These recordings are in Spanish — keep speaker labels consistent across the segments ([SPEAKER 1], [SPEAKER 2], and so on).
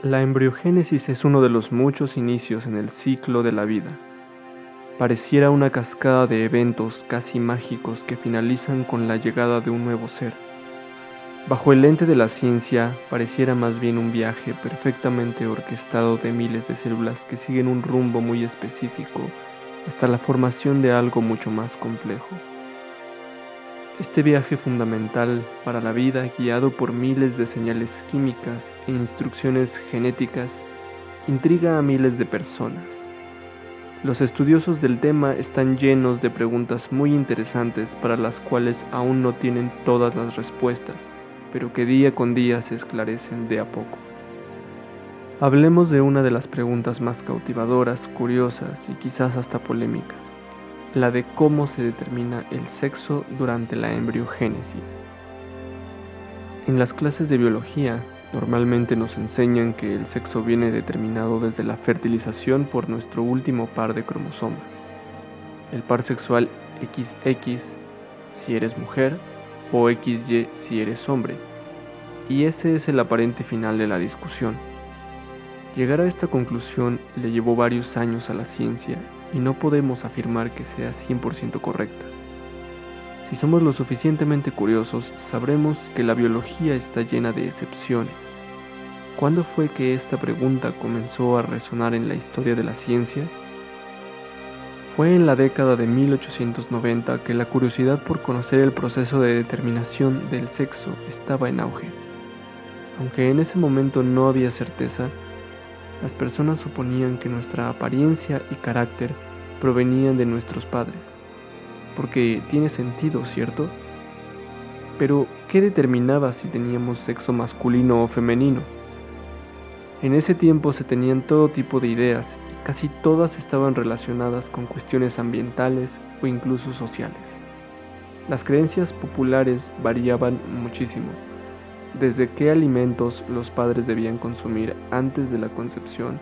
[SPEAKER 1] La embriogénesis es uno de los muchos inicios en el ciclo de la vida. Pareciera una cascada de eventos casi mágicos que finalizan con la llegada de un nuevo ser. Bajo el lente de la ciencia, pareciera más bien un viaje perfectamente orquestado de miles de células que siguen un rumbo muy específico hasta la formación de algo mucho más complejo. Este viaje fundamental para la vida, guiado por miles de señales químicas e instrucciones genéticas, intriga a miles de personas. Los estudiosos del tema están llenos de preguntas muy interesantes para las cuales aún no tienen todas las respuestas, pero que día con día se esclarecen de a poco. Hablemos de una de las preguntas más cautivadoras, curiosas y quizás hasta polémicas, la de cómo se determina el sexo durante la embriogénesis. En las clases de biología, normalmente nos enseñan que el sexo viene determinado desde la fertilización por nuestro último par de cromosomas. El par sexual XX si eres mujer o XY si eres hombre. Y ese es el aparente final de la discusión. Llegar a esta conclusión le llevó varios años a la ciencia y no podemos afirmar que sea 100% correcta. Si somos lo suficientemente curiosos, sabremos que la biología está llena de excepciones. ¿Cuándo fue que esta pregunta comenzó a resonar en la historia de la ciencia? Fue en la década de 1890 que la curiosidad por conocer el proceso de determinación del sexo estaba en auge. Aunque en ese momento no había certeza, las personas suponían que nuestra apariencia y carácter provenían de nuestros padres. Porque tiene sentido, ¿cierto? Pero, ¿qué determinaba si teníamos sexo masculino o femenino? En ese tiempo se tenían todo tipo de ideas y casi todas estaban relacionadas con cuestiones ambientales o incluso sociales. Las creencias populares variaban muchísimo, desde qué alimentos los padres debían consumir antes de la concepción,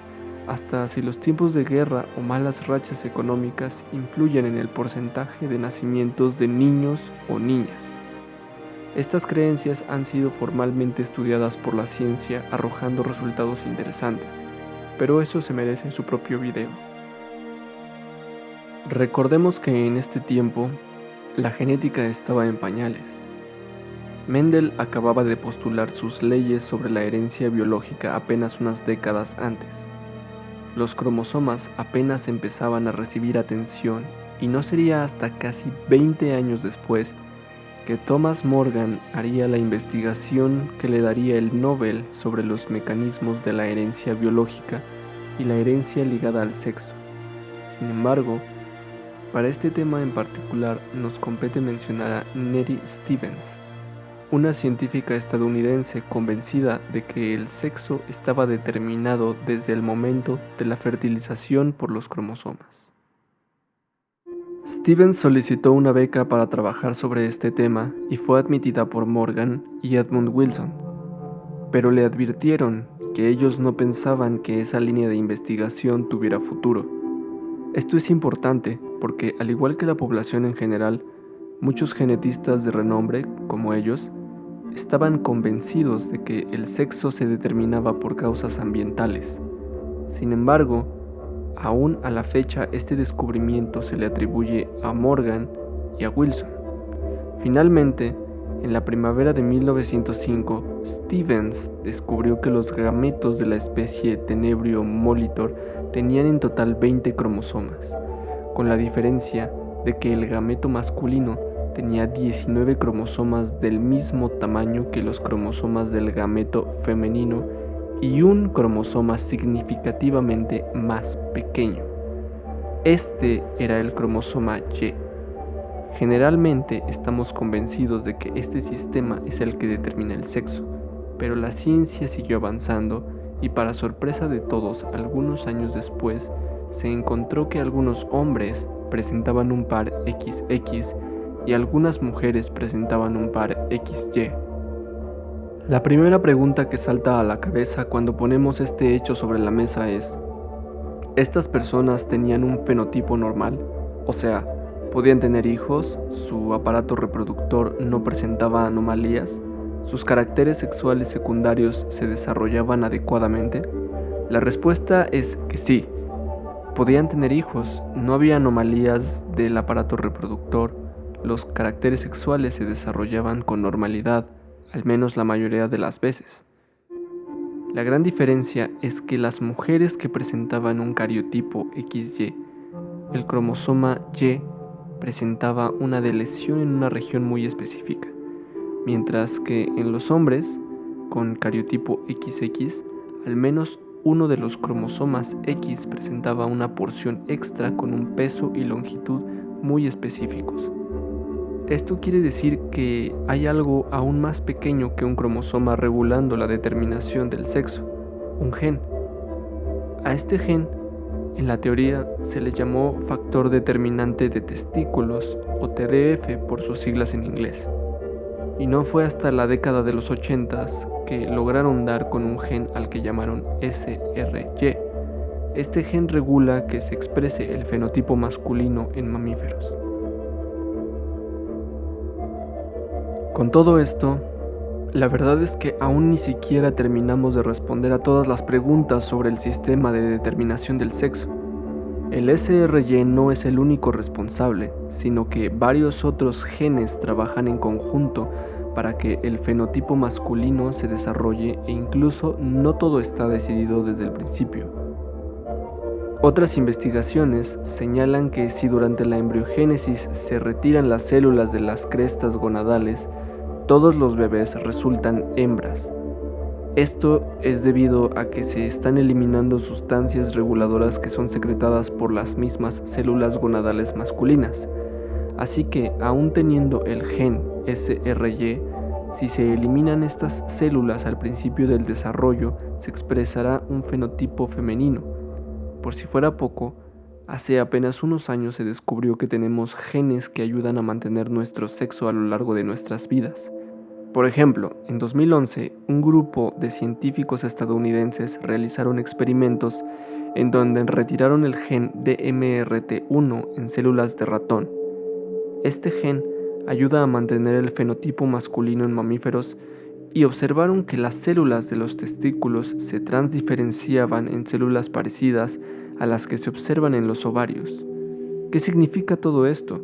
[SPEAKER 1] hasta si los tiempos de guerra o malas rachas económicas influyen en el porcentaje de nacimientos de niños o niñas. Estas creencias han sido formalmente estudiadas por la ciencia, arrojando resultados interesantes, pero eso se merece su propio video. Recordemos que en este tiempo, la genética estaba en pañales. Mendel acababa de postular sus leyes sobre la herencia biológica apenas unas décadas antes. Los cromosomas apenas empezaban a recibir atención y no sería hasta casi 20 años después que Thomas Morgan haría la investigación que le daría el Nobel sobre los mecanismos de la herencia biológica y la herencia ligada al sexo. Sin embargo, para este tema en particular nos compete mencionar a Nettie Stevens, una científica estadounidense convencida de que el sexo estaba determinado desde el momento de la fertilización por los cromosomas. Stevens solicitó una beca para trabajar sobre este tema y fue admitida por Morgan y Edmund Wilson, pero le advirtieron que ellos no pensaban que esa línea de investigación tuviera futuro. Esto es importante porque, al igual que la población en general, muchos genetistas de renombre, como ellos, estaban convencidos de que el sexo se determinaba por causas ambientales. Sin embargo, aún a la fecha este descubrimiento se le atribuye a Morgan y a Wilson. Finalmente, en la primavera de 1905, Stevens descubrió que los gametos de la especie Tenebrio molitor tenían en total 20 cromosomas, con la diferencia de que el gameto masculino tenía 19 cromosomas del mismo tamaño que los cromosomas del gameto femenino y un cromosoma significativamente más pequeño. Este era el cromosoma Y. Generalmente estamos convencidos de que este sistema es el que determina el sexo, pero la ciencia siguió avanzando y, para sorpresa de todos, algunos años después se encontró que algunos hombres presentaban un par XX y algunas mujeres presentaban un par XY. La primera pregunta que salta a la cabeza cuando ponemos este hecho sobre la mesa es: ¿estas personas tenían un fenotipo normal? O sea, ¿podían tener hijos? ¿Su aparato reproductor no presentaba anomalías? ¿Sus caracteres sexuales secundarios se desarrollaban adecuadamente? La respuesta es que sí. Podían tener hijos, no había anomalías del aparato reproductor, los caracteres sexuales se desarrollaban con normalidad, al menos la mayoría de las veces. La gran diferencia es que las mujeres que presentaban un cariotipo XY, el cromosoma Y presentaba una deleción en una región muy específica, mientras que en los hombres, con cariotipo XX, al menos uno de los cromosomas X presentaba una porción extra con un peso y longitud muy específicos. Esto quiere decir que hay algo aún más pequeño que un cromosoma regulando la determinación del sexo, un gen. A este gen, en la teoría, se le llamó factor determinante de testículos, o TDF por sus siglas en inglés. Y no fue hasta la década de los 80s que lograron dar con un gen al que llamaron SRY. Este gen regula que se exprese el fenotipo masculino en mamíferos. Con todo esto, la verdad es que aún ni siquiera terminamos de responder a todas las preguntas sobre el sistema de determinación del sexo. El SRY no es el único responsable, sino que varios otros genes trabajan en conjunto para que el fenotipo masculino se desarrolle e incluso no todo está decidido desde el principio. Otras investigaciones señalan que si durante la embriogénesis se retiran las células de las crestas gonadales, todos los bebés resultan hembras. Esto es debido a que se están eliminando sustancias reguladoras que son secretadas por las mismas células gonadales masculinas. Así que, aún teniendo el gen SRY, si se eliminan estas células al principio del desarrollo, se expresará un fenotipo femenino. Por si fuera poco, hace apenas unos años se descubrió que tenemos genes que ayudan a mantener nuestro sexo a lo largo de nuestras vidas. Por ejemplo, en 2011, un grupo de científicos estadounidenses realizaron experimentos en donde retiraron el gen DMRT1 en células de ratón. Este gen ayuda a mantener el fenotipo masculino en mamíferos y observaron que las células de los testículos se transdiferenciaban en células parecidas a las que se observan en los ovarios. ¿Qué significa todo esto?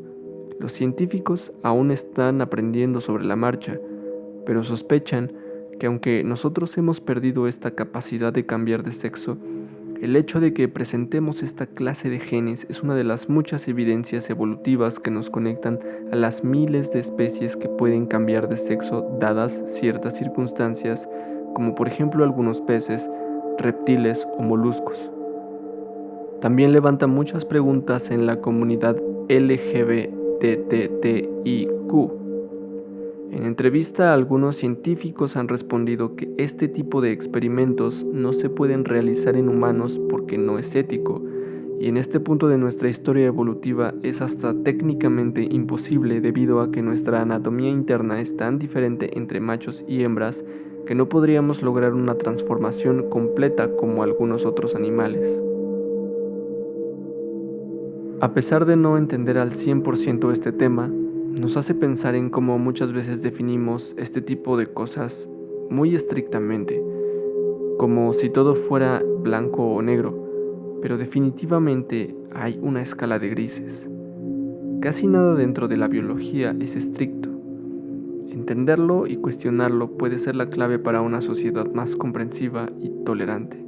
[SPEAKER 1] Los científicos aún están aprendiendo sobre la marcha, pero sospechan que aunque nosotros hemos perdido esta capacidad de cambiar de sexo, el hecho de que presentemos esta clase de genes es una de las muchas evidencias evolutivas que nos conectan a las miles de especies que pueden cambiar de sexo dadas ciertas circunstancias, como por ejemplo algunos peces, reptiles o moluscos. También levanta muchas preguntas en la comunidad LGBTTIQ. En entrevista, algunos científicos han respondido que este tipo de experimentos no se pueden realizar en humanos porque no es ético, y en este punto de nuestra historia evolutiva es hasta técnicamente imposible debido a que nuestra anatomía interna es tan diferente entre machos y hembras que no podríamos lograr una transformación completa como algunos otros animales. A pesar de no entender al 100% este tema, nos hace pensar en cómo muchas veces definimos este tipo de cosas muy estrictamente, como si todo fuera blanco o negro, pero definitivamente hay una escala de grises. Casi nada dentro de la biología es estricto. Entenderlo y cuestionarlo puede ser la clave para una sociedad más comprensiva y tolerante.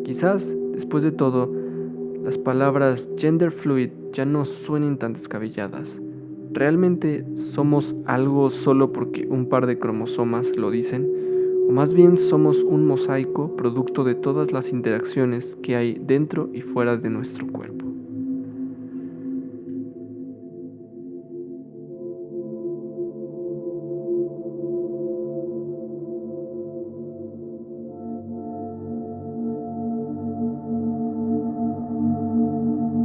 [SPEAKER 1] Quizás, después de todo, las palabras gender fluid ya no suenen tan descabelladas. ¿Realmente somos algo solo porque un par de cromosomas lo dicen? ¿O más bien somos un mosaico producto de todas las interacciones que hay dentro y fuera de nuestro cuerpo?